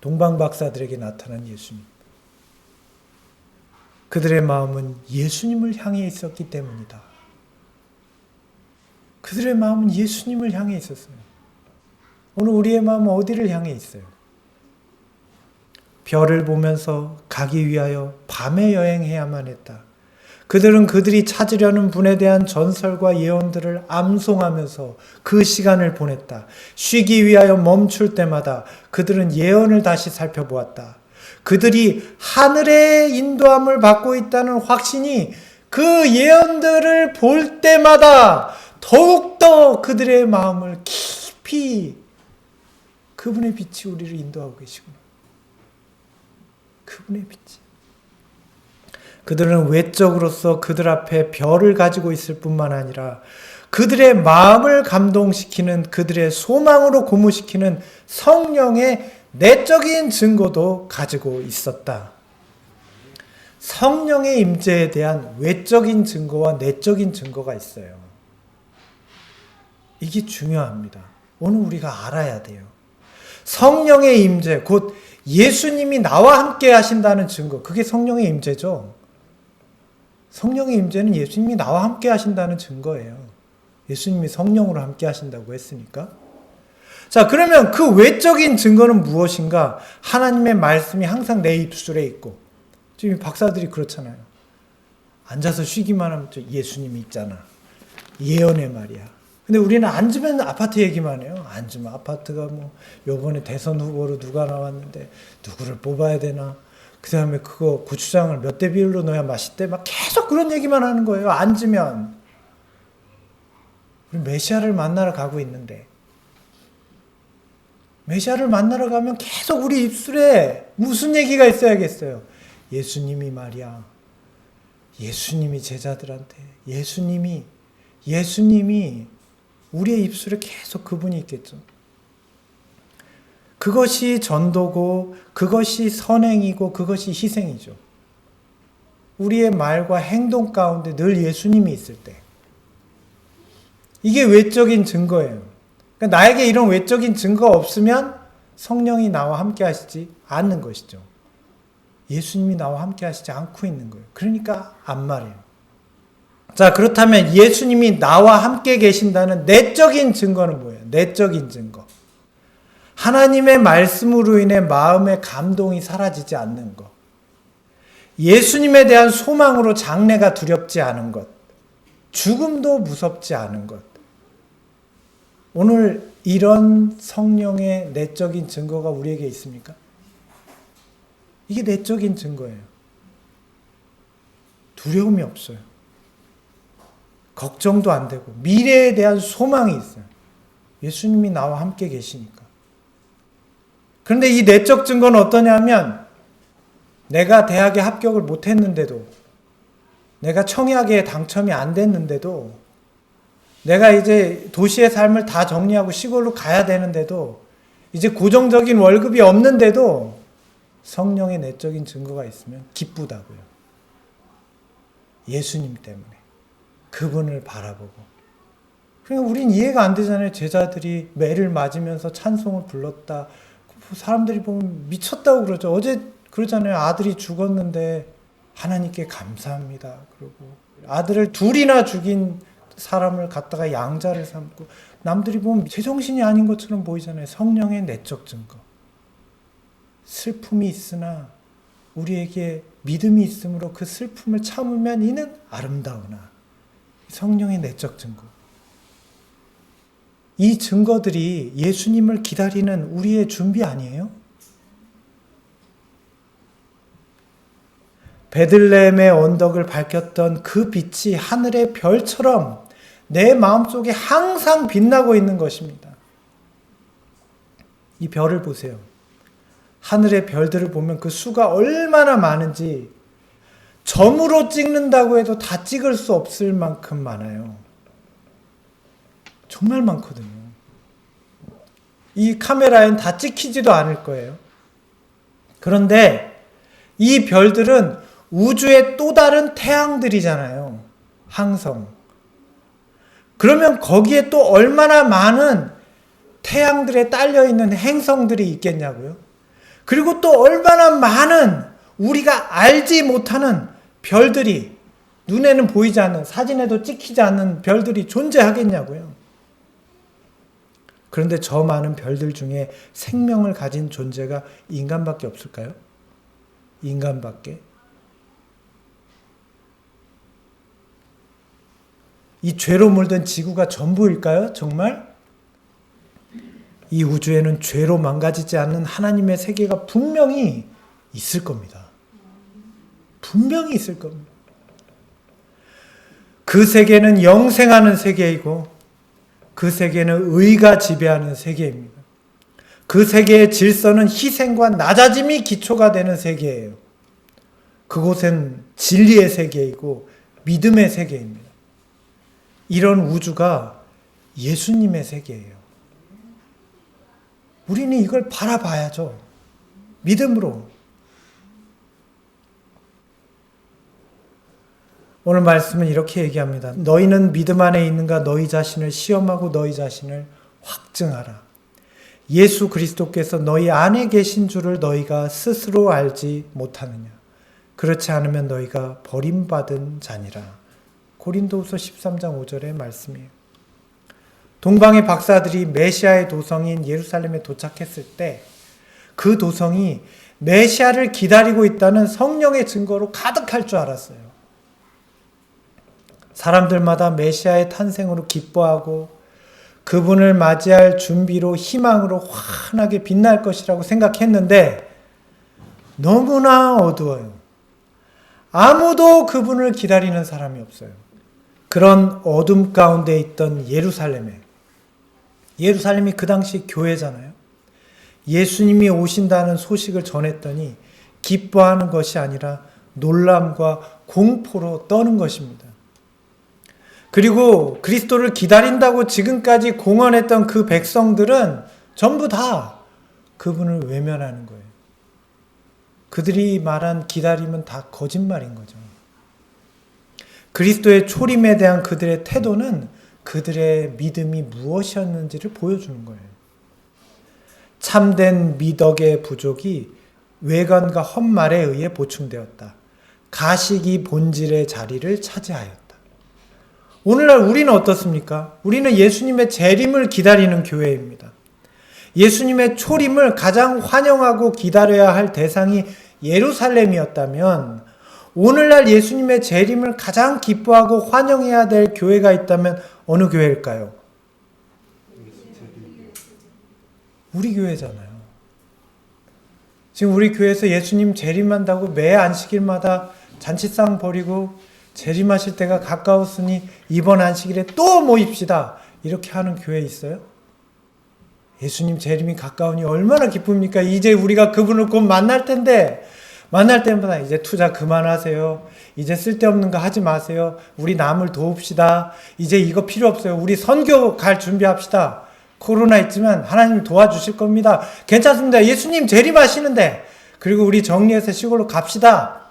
동방 박사들에게 나타난 예수님. 그들의 마음은 예수님을 향해 있었기 때문이다. 그들의 마음은 예수님을 향해 있었어요. 오늘 우리의 마음은 어디를 향해 있어요? 별을 보면서 가기 위하여 밤에 여행해야만 했다. 그들은 그들이 찾으려는 분에 대한 전설과 예언들을 암송하면서 그 시간을 보냈다. 쉬기 위하여 멈출 때마다 그들은 예언을 다시 살펴보았다. 그들이 하늘의 인도함을 받고 있다는 확신이 그 예언들을 볼 때마다 더욱더 그들의 마음을 깊이 그분의 빛이 우리를 인도하고 계시구나. 그분의 빛이. 그들은 외적으로서 그들 앞에 별을 가지고 있을 뿐만 아니라 그들의 마음을 감동시키는 그들의 소망으로 고무시키는 성령의 내적인 증거도 가지고 있었다. 성령의 임재에 대한 외적인 증거와 내적인 증거가 있어요. 이게 중요합니다. 오늘 우리가 알아야 돼요. 성령의 임재, 곧 예수님이 나와 함께 하신다는 증거, 그게 성령의 임재죠. 성령의 임재는 예수님이 나와 함께 하신다는 증거예요. 예수님이 성령으로 함께 하신다고 했으니까. 자, 그러면 그 외적인 증거는 무엇인가? 하나님의 말씀이 항상 내 입술에 있고, 지금 박사들이 그렇잖아요. 앉아서 쉬기만 하면 예수님이 있잖아. 예언의 말이야. 근데 우리는 앉으면 아파트 얘기만 해요. 앉으면 아파트가 뭐 요번에 대선 후보로 누가 나왔는데 누구를 뽑아야 되나, 그 다음에 그거 고추장을 몇 대 비율로 넣어야 맛있대, 막 계속 그런 얘기만 하는 거예요. 앉으면. 우리 메시아를 만나러 가고 있는데, 메시아를 만나러 가면 계속 우리 입술에 무슨 얘기가 있어야겠어요? 예수님이 말이야. 예수님이 제자들한테, 예수님이 우리의 입술에 계속 그분이 있겠죠. 그것이 전도고, 그것이 선행이고, 그것이 희생이죠. 우리의 말과 행동 가운데 늘 예수님이 있을 때. 이게 외적인 증거예요. 그러니까 나에게 이런 외적인 증거가 없으면 성령이 나와 함께 하시지 않는 것이죠. 예수님이 나와 함께 하시지 않고 있는 거예요. 그러니까 안 말해요. 자, 그렇다면 예수님이 나와 함께 계신다는 내적인 증거는 뭐예요? 내적인 증거. 하나님의 말씀으로 인해 마음의 감동이 사라지지 않는 것. 예수님에 대한 소망으로 장래가 두렵지 않은 것. 죽음도 무섭지 않은 것. 오늘 이런 성령의 내적인 증거가 우리에게 있습니까? 이게 내적인 증거예요. 두려움이 없어요. 걱정도 안 되고 미래에 대한 소망이 있어요. 예수님이 나와 함께 계시니까. 그런데 이 내적 증거는 어떠냐면, 내가 대학에 합격을 못했는데도, 내가 청약에 당첨이 안 됐는데도, 내가 이제 도시의 삶을 다 정리하고 시골로 가야 되는데도, 이제 고정적인 월급이 없는데도 성령의 내적인 증거가 있으면 기쁘다고요. 예수님 때문에. 그분을 바라보고. 그러니까 우린 이해가 안 되잖아요. 제자들이 매를 맞으면서 찬송을 불렀다. 사람들이 보면 미쳤다고 그러죠. 어제 그러잖아요. 아들이 죽었는데 하나님께 감사합니다. 그러고 아들을 둘이나 죽인 사람을 갖다가 양자를 삼고, 남들이 보면 제정신이 아닌 것처럼 보이잖아요. 성령의 내적 증거. 슬픔이 있으나 우리에게 믿음이 있으므로 그 슬픔을 참으면 이는 아름다우나. 성령의 내적 증거. 이 증거들이 예수님을 기다리는 우리의 준비 아니에요? 베들레헴의 언덕을 밝혔던 그 빛이 하늘의 별처럼 내 마음속에 항상 빛나고 있는 것입니다. 이 별을 보세요. 하늘의 별들을 보면 그 수가 얼마나 많은지 점으로 찍는다고 해도 다 찍을 수 없을 만큼 많아요. 정말 많거든요. 이 카메라엔 다 찍히지도 않을 거예요. 그런데 이 별들은 우주의 또 다른 태양들이잖아요. 항성. 그러면 거기에 또 얼마나 많은 태양들에 딸려있는 행성들이 있겠냐고요. 그리고 또 얼마나 많은 우리가 알지 못하는 별들이, 눈에는 보이지 않는, 사진에도 찍히지 않는 별들이 존재하겠냐고요. 그런데 저 많은 별들 중에 생명을 가진 존재가 인간밖에 없을까요? 인간밖에? 이 죄로 물든 지구가 전부일까요? 정말? 이 우주에는 죄로 망가지지 않는 하나님의 세계가 분명히 있을 겁니다. 분명히 있을 겁니다. 그 세계는 영생하는 세계이고, 그 세계는 의가 지배하는 세계입니다. 그 세계의 질서는 희생과 낮아짐이 기초가 되는 세계예요. 그곳은 진리의 세계이고 믿음의 세계입니다. 이런 우주가 예수님의 세계예요. 우리는 이걸 바라봐야죠. 믿음으로. 오늘 말씀은 이렇게 얘기합니다. 너희는 믿음 안에 있는가? 너희 자신을 시험하고 너희 자신을 확증하라. 예수 그리스도께서 너희 안에 계신 줄을 너희가 스스로 알지 못하느냐? 그렇지 않으면 너희가 버림받은 자니라. 고린도후서 13장 5절의 말씀이에요. 동방의 박사들이 메시아의 도성인 예루살렘에 도착했을 때 그 도성이 메시아를 기다리고 있다는 성령의 증거로 가득할 줄 알았어요. 사람들마다 메시아의 탄생으로 기뻐하고 그분을 맞이할 준비로 희망으로 환하게 빛날 것이라고 생각했는데 너무나 어두워요. 아무도 그분을 기다리는 사람이 없어요. 그런 어둠 가운데 있던 예루살렘이 그 당시 교회잖아요. 예수님이 오신다는 소식을 전했더니 기뻐하는 것이 아니라 놀람과 공포로 떠는 것입니다. 그리고 그리스도를 기다린다고 지금까지 공언했던 그 백성들은 전부 다 그분을 외면하는 거예요. 그들이 말한 기다림은 다 거짓말인 거죠. 그리스도의 초림에 대한 그들의 태도는 그들의 믿음이 무엇이었는지를 보여주는 거예요. 참된 미덕의 부족이 외관과 헛말에 의해 보충되었다. 가식이 본질의 자리를 차지하였다. 오늘날 우리는 어떻습니까? 우리는 예수님의 재림을 기다리는 교회입니다. 예수님의 초림을 가장 환영하고 기다려야 할 대상이 예루살렘이었다면 오늘날 예수님의 재림을 가장 기뻐하고 환영해야 될 교회가 있다면 어느 교회일까요? 우리 교회잖아요. 지금 우리 교회에서 예수님 재림한다고 매 안식일마다 잔치상 벌이고 재림하실 때가 가까웠으니 이번 안식일에 또 모입시다. 이렇게 하는 교회 있어요? 예수님 재림이 가까우니 얼마나 기쁩니까? 이제 우리가 그분을 곧 만날 텐데 만날 때마다 이제 투자 그만하세요. 이제 쓸데없는 거 하지 마세요. 우리 남을 도웁시다. 이제 이거 필요 없어요. 우리 선교 갈 준비합시다. 코로나 있지만 하나님 도와주실 겁니다. 괜찮습니다. 예수님 재림하시는데 그리고 우리 정리해서 시골로 갑시다.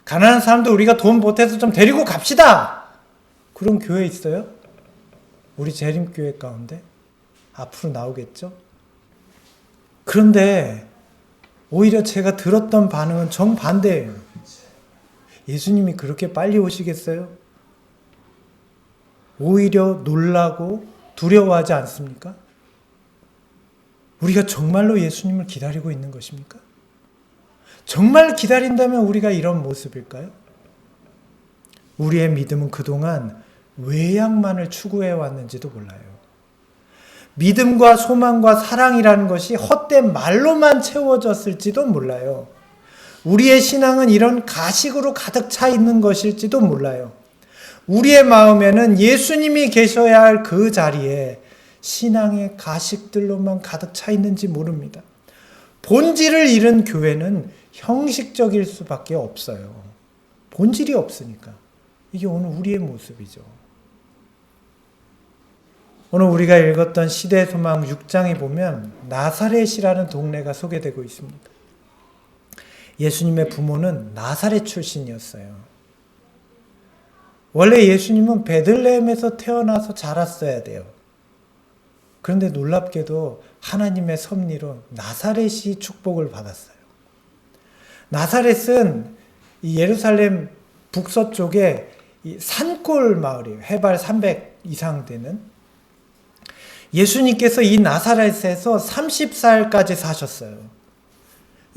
가난한 사람도 우리가 돈 보태서 좀 데리고 갑시다. 그런 교회 있어요? 우리 재림교회 가운데? 앞으로 나오겠죠? 그런데 오히려 제가 들었던 반응은 정반대예요. 예수님이 그렇게 빨리 오시겠어요? 오히려 놀라고 두려워하지 않습니까? 우리가 정말로 예수님을 기다리고 있는 것입니까? 정말 기다린다면 우리가 이런 모습일까요? 우리의 믿음은 그동안 외양만을 추구해 왔는지도 몰라요. 믿음과 소망과 사랑이라는 것이 헛된 말로만 채워졌을지도 몰라요. 우리의 신앙은 이런 가식으로 가득 차 있는 것일지도 몰라요. 우리의 마음에는 예수님이 계셔야 할 그 자리에 신앙의 가식들로만 가득 차 있는지 모릅니다. 본질을 잃은 교회는 형식적일 수밖에 없어요. 본질이 없으니까. 이게 오늘 우리의 모습이죠. 오늘 우리가 읽었던 시대소망 6장에 보면 나사렛이라는 동네가 소개되고 있습니다. 예수님의 부모는 나사렛 출신이었어요. 원래 예수님은 베들레헴에서 태어나서 자랐어야 돼요. 그런데 놀랍게도 하나님의 섭리로 나사렛이 축복을 받았어요. 나사렛은 이 예루살렘 북서쪽에 이 산골 마을이에요. 해발 300 이상 되는. 예수님께서 이 나사렛에서 30살까지 사셨어요.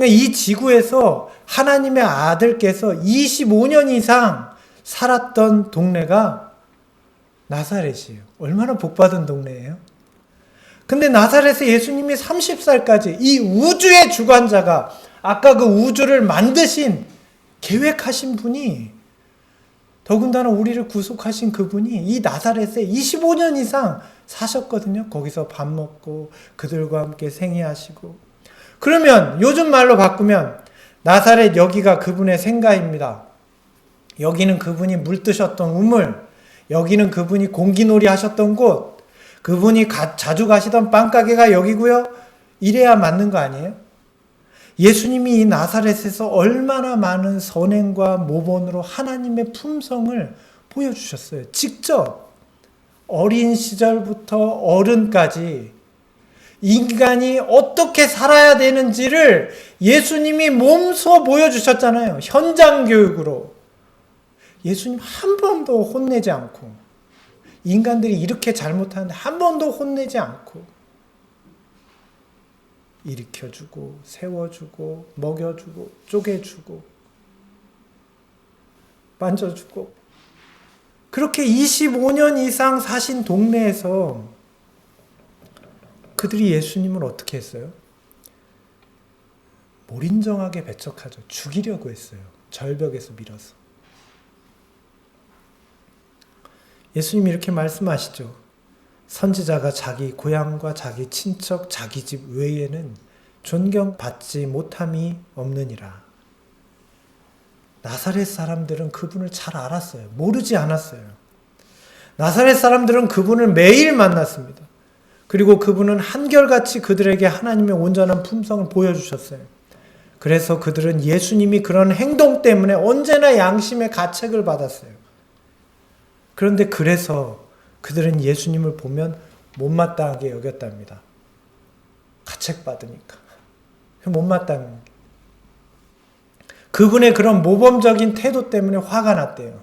이 지구에서 하나님의 아들께서 25년 이상 살았던 동네가 나사렛이에요. 얼마나 복받은 동네예요? 근데 나사렛에 예수님이 30살까지 이 우주의 주관자가 아까 그 우주를 만드신 계획하신 분이 더군다나 우리를 구속하신 그분이 이 나사렛에 25년 이상 사셨거든요. 거기서 밥 먹고 그들과 함께 생애하시고. 그러면 요즘 말로 바꾸면 나사렛 여기가 그분의 생가입니다. 여기는 그분이 물드셨던 우물, 여기는 그분이 공기놀이 하셨던 곳, 그분이 자주 가시던 빵가게가 여기고요. 이래야 맞는 거 아니에요? 예수님이 이 나사렛에서 얼마나 많은 선행과 모본으로 하나님의 품성을 보여주셨어요. 직접 어린 시절부터 어른까지 인간이 어떻게 살아야 되는지를 예수님이 몸소 보여주셨잖아요. 현장 교육으로. 예수님 한 번도 혼내지 않고, 인간들이 이렇게 잘못하는데 한 번도 혼내지 않고 일으켜주고 세워주고 먹여주고 쪼개주고 만져주고, 그렇게 25년 이상 사신 동네에서 그들이 예수님을 어떻게 했어요? 몰인정하게 배척하죠. 죽이려고 했어요. 절벽에서 밀어서. 예수님이 이렇게 말씀하시죠. 선지자가 자기 고향과 자기 친척, 자기 집 외에는 존경받지 못함이 없느니라. 나사렛 사람들은 그분을 잘 알았어요. 모르지 않았어요. 나사렛 사람들은 그분을 매일 만났습니다. 그리고 그분은 한결같이 그들에게 하나님의 온전한 품성을 보여주셨어요. 그래서 그들은 예수님이 그런 행동 때문에 언제나 양심의 가책을 받았어요. 그런데 그래서 그들은 예수님을 보면 못마땅하게 여겼답니다. 가책받으니까. 못마땅한 게. 그분의 그런 모범적인 태도 때문에 화가 났대요.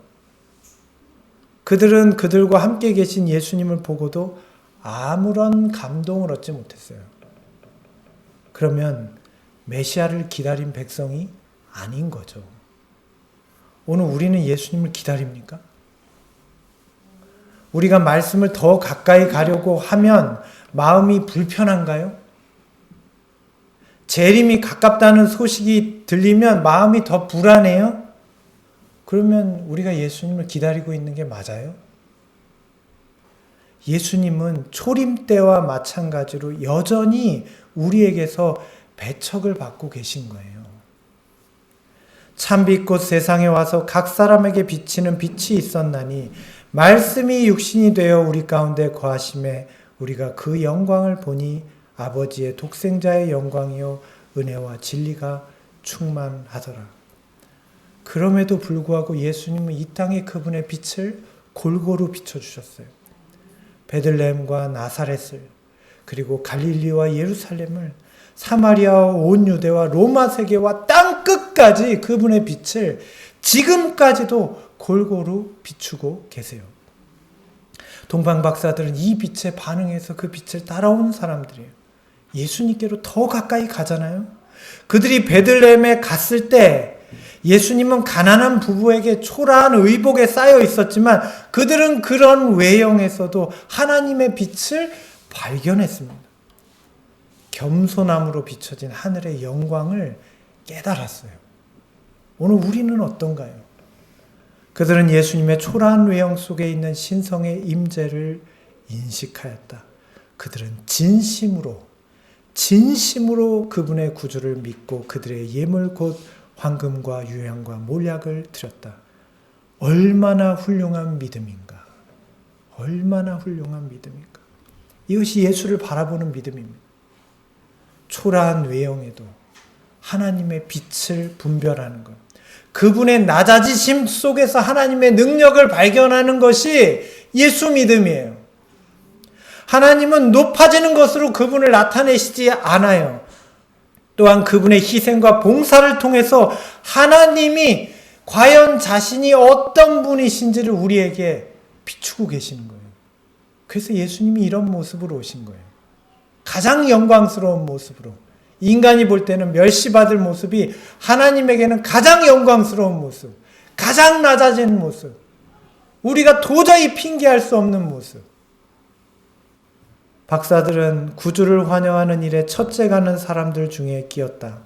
그들은 그들과 함께 계신 예수님을 보고도 아무런 감동을 얻지 못했어요. 그러면 메시아를 기다린 백성이 아닌 거죠. 오늘 우리는 예수님을 기다립니까? 우리가 말씀을 더 가까이 가려고 하면 마음이 불편한가요? 재림이 가깝다는 소식이 들리면 마음이 더 불안해요? 그러면 우리가 예수님을 기다리고 있는 게 맞아요? 예수님은 초림 때와 마찬가지로 여전히 우리에게서 배척을 받고 계신 거예요. 참빛꽃 세상에 와서 각 사람에게 비치는 빛이 있었나니 말씀이 육신이 되어 우리 가운데 거하심에 우리가 그 영광을 보니 아버지의 독생자의 영광이요 은혜와 진리가 충만하더라. 그럼에도 불구하고 예수님은 이 땅에 그분의 빛을 골고루 비춰주셨어요. 베들레헴과 나사렛을, 그리고 갈릴리와 예루살렘을, 사마리아와 온 유대와 로마 세계와 땅 끝까지 그분의 빛을 지금까지도 골고루 비추고 계세요. 동방 박사들은 이 빛에 반응해서 그 빛을 따라온 사람들이에요. 예수님께로 더 가까이 가잖아요. 그들이 베들레헴에 갔을 때 예수님은 가난한 부부에게 초라한 의복에 쌓여 있었지만 그들은 그런 외형에서도 하나님의 빛을 발견했습니다. 겸손함으로 비춰진 하늘의 영광을 깨달았어요. 오늘 우리는 어떤가요? 그들은 예수님의 초라한 외형 속에 있는 신성의 임재를 인식하였다. 그들은 진심으로 그분의 구주를 믿고 그들의 예물 곧 황금과 유향과 몰약을 드렸다. 얼마나 훌륭한 믿음인가. 얼마나 훌륭한 믿음인가. 이것이 예수를 바라보는 믿음입니다. 초라한 외형에도 하나님의 빛을 분별하는 것. 그분의 낮아지심 속에서 하나님의 능력을 발견하는 것이 예수 믿음이에요. 하나님은 높아지는 것으로 그분을 나타내시지 않아요. 또한 그분의 희생과 봉사를 통해서 하나님이 과연 자신이 어떤 분이신지를 우리에게 비추고 계시는 거예요. 그래서 예수님이 이런 모습으로 오신 거예요. 가장 영광스러운 모습으로. 인간이 볼 때는 멸시받을 모습이 하나님에게는 가장 영광스러운 모습, 가장 낮아진 모습, 우리가 도저히 핑계할 수 없는 모습. 박사들은 구주를 환영하는 일에 첫째 가는 사람들 중에 끼었다.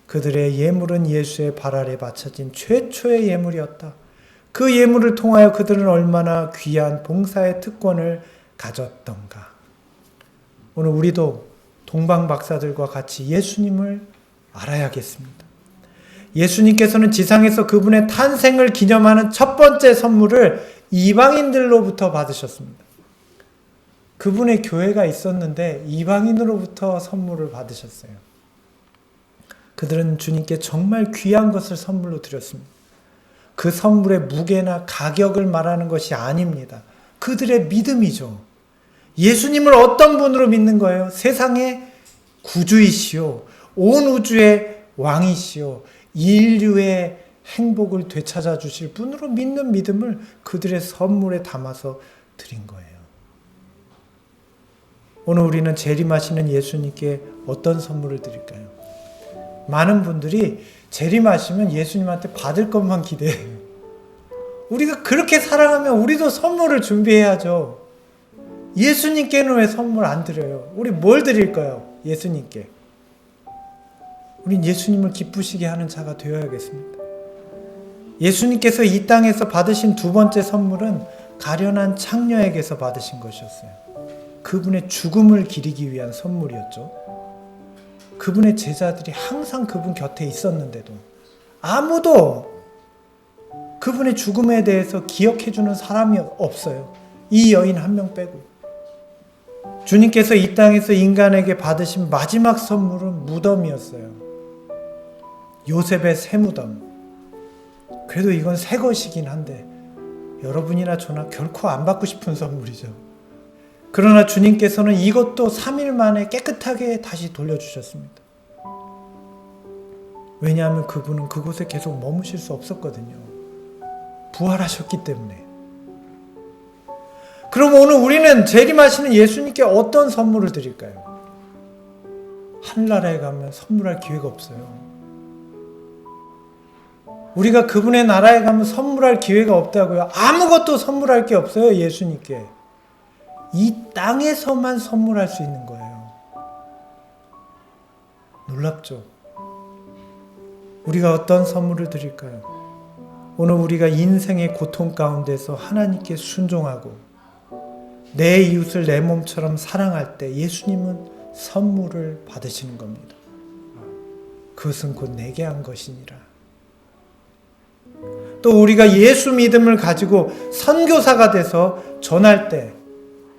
그들의 예물은 예수의 발 아래 바쳐진 최초의 예물이었다. 그 예물을 통하여 그들은 얼마나 귀한 봉사의 특권을 가졌던가. 오늘 우리도 동방 박사들과 같이 예수님을 알아야겠습니다. 예수님께서는 지상에서 그분의 탄생을 기념하는 첫 번째 선물을 이방인들로부터 받으셨습니다. 그분의 교회가 있었는데 이방인으로부터 선물을 받으셨어요. 그들은 주님께 정말 귀한 것을 선물로 드렸습니다. 그 선물의 무게나 가격을 말하는 것이 아닙니다. 그들의 믿음이죠. 예수님을 어떤 분으로 믿는 거예요? 세상의 구주이시오, 온 우주의 왕이시오, 인류의 행복을 되찾아 주실 분으로 믿는 믿음을 그들의 선물에 담아서 드린 거예요. 오늘 우리는 재림하시는 예수님께 어떤 선물을 드릴까요? 많은 분들이 재림하시면 예수님한테 받을 것만 기대해요. 우리가 그렇게 사랑하면 우리도 선물을 준비해야죠. 예수님께는 왜 선물 안 드려요? 우리 뭘 드릴까요? 예수님께. 우린 예수님을 기쁘시게 하는 자가 되어야겠습니다. 예수님께서 이 땅에서 받으신 두 번째 선물은 가련한 창녀에게서 받으신 것이었어요. 그분의 죽음을 기리기 위한 선물이었죠. 그분의 제자들이 항상 그분 곁에 있었는데도 아무도 그분의 죽음에 대해서 기억해주는 사람이 없어요. 이 여인 한 명 빼고. 주님께서 이 땅에서 인간에게 받으신 마지막 선물은 무덤이었어요. 요셉의 새 무덤. 그래도 이건 새 것이긴 한데 여러분이나 저나 결코 안 받고 싶은 선물이죠. 그러나 주님께서는 이것도 3일 만에 깨끗하게 다시 돌려주셨습니다. 왜냐하면 그분은 그곳에 계속 머무실 수 없었거든요. 부활하셨기 때문에. 그럼 오늘 우리는 재림하시는 예수님께 어떤 선물을 드릴까요? 하늘나라에 가면 선물할 기회가 없어요. 우리가 그분의 나라에 가면 선물할 기회가 없다고요. 아무것도 선물할 게 없어요. 예수님께. 이 땅에서만 선물할 수 있는 거예요. 놀랍죠? 우리가 어떤 선물을 드릴까요? 오늘 우리가 인생의 고통 가운데서 하나님께 순종하고 내 이웃을 내 몸처럼 사랑할 때 예수님은 선물을 받으시는 겁니다. 그것은 곧 내게 한 것이니라. 또 우리가 예수 믿음을 가지고 선교사가 돼서 전할 때,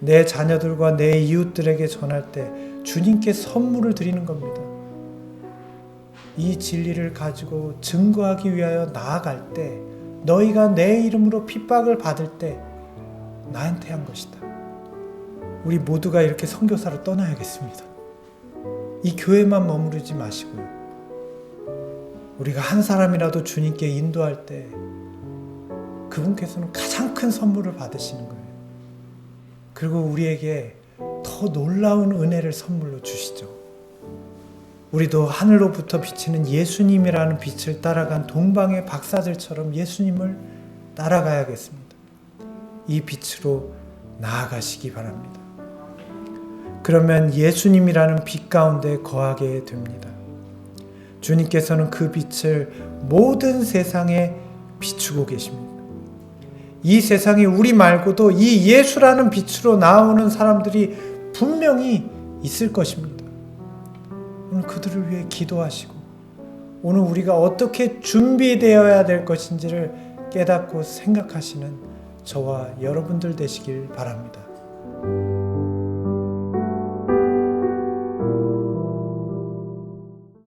내 자녀들과 내 이웃들에게 전할 때 주님께 선물을 드리는 겁니다. 이 진리를 가지고 증거하기 위하여 나아갈 때, 너희가 내 이름으로 핍박을 받을 때 나한테 한 것이다. 우리 모두가 이렇게 선교사로 떠나야겠습니다. 이 교회만 머무르지 마시고요. 우리가 한 사람이라도 주님께 인도할 때 그분께서는 가장 큰 선물을 받으시는 거예요. 그리고 우리에게 더 놀라운 은혜를 선물로 주시죠. 우리도 하늘로부터 비치는 예수님이라는 빛을 따라간 동방의 박사들처럼 예수님을 따라가야겠습니다. 이 빛으로 나아가시기 바랍니다. 그러면 예수님이라는 빛 가운데 거하게 됩니다. 주님께서는 그 빛을 모든 세상에 비추고 계십니다. 이 세상에 우리 말고도 이 예수라는 빛으로 나오는 사람들이 분명히 있을 것입니다. 오늘 그들을 위해 기도하시고 오늘 우리가 어떻게 준비되어야 될 것인지를 깨닫고 생각하시는 저와 여러분들 되시길 바랍니다.